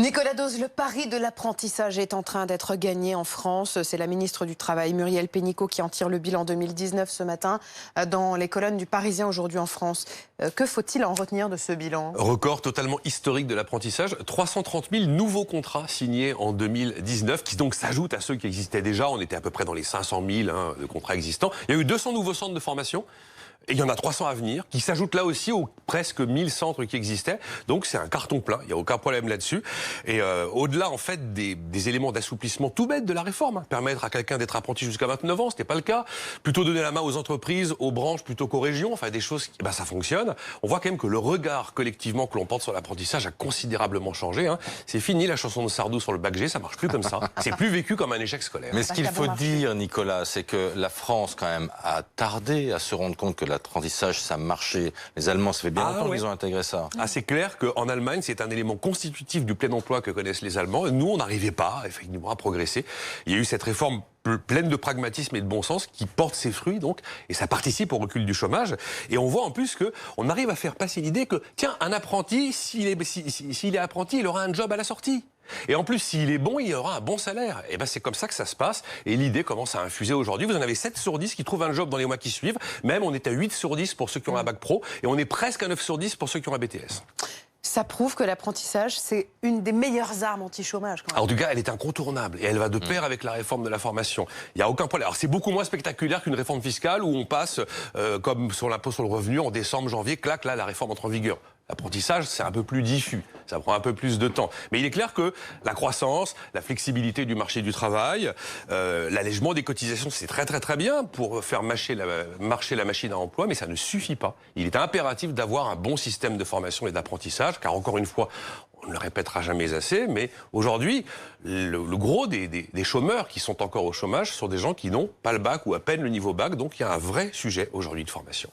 Nicolas Dose, le pari de l'apprentissage est en train d'être gagné en France. C'est la ministre du Travail, Muriel Pénicaud, qui en tire le bilan 2019 ce matin dans les colonnes du Parisien aujourd'hui en France. Que faut-il en retenir de ce bilan? Record totalement historique de l'apprentissage. 330 000 nouveaux contrats signés en 2019, qui donc s'ajoutent à ceux qui existaient déjà. On était à peu près dans les 500 000 de contrats existants. Il y a eu 200 nouveaux centres de formation. Et il y en a 300 à venir, qui s'ajoutent là aussi aux presque 1000 centres qui existaient. Donc c'est un carton plein, il n'y a aucun problème là-dessus. Et au-delà en fait des éléments d'assouplissement tout bêtes de la réforme, permettre à quelqu'un d'être apprenti jusqu'à 29 ans, ce n'était pas le cas. Plutôt donner la main aux entreprises, aux branches plutôt qu'aux régions, enfin des choses, ça fonctionne. On voit quand même que le regard collectivement que l'on porte sur l'apprentissage a considérablement changé. C'est fini la chanson de Sardou sur le bac G, ça marche plus comme ça. C'est plus vécu comme un échec scolaire. Mais ce qu'il faut dire, Nicolas, c'est que la France quand même a tardé à se rendre compte que l'apprentissage, ça marchait. Les Allemands, ça fait bien longtemps qu'ils ont intégré ça. C'est clair qu'en Allemagne, c'est un élément constitutif du plein emploi que connaissent les Allemands. Nous, on n'arrivait pas, effectivement, à progresser. Il y a eu cette réforme pleine de pragmatisme et de bon sens qui porte ses fruits, donc, et ça participe au recul du chômage. Et on voit en plus qu'on arrive à faire passer l'idée que, tiens, un apprenti, s'il est apprenti, il aura un job à la sortie. Et en plus, s'il est bon, il aura un bon salaire. Et c'est comme ça que ça se passe. Et l'idée commence à infuser aujourd'hui. Vous en avez 7 sur 10 qui trouvent un job dans les mois qui suivent. Même, on est à 8 sur 10 pour ceux qui ont un bac pro. Et on est presque à 9 sur 10 pour ceux qui ont un BTS. Ça prouve que l'apprentissage, c'est une des meilleures armes anti-chômage. En tout cas, elle est incontournable et elle va de pair avec la réforme de la formation. Il n'y a aucun problème. Alors, c'est beaucoup moins spectaculaire qu'une réforme fiscale où on passe, comme sur l'impôt sur le revenu, en décembre, janvier, clac, là, la réforme entre en vigueur. L'apprentissage, c'est un peu plus diffus, ça prend un peu plus de temps. Mais il est clair que la croissance, la flexibilité du marché du travail, l'allègement des cotisations, c'est très bien pour faire marcher la machine à emploi, mais ça ne suffit pas. Il est impératif d'avoir un bon système de formation et d'apprentissage, car encore une fois, on ne le répétera jamais assez, mais aujourd'hui, le gros des chômeurs qui sont encore au chômage sont des gens qui n'ont pas le bac ou à peine le niveau bac, donc il y a un vrai sujet aujourd'hui de formation.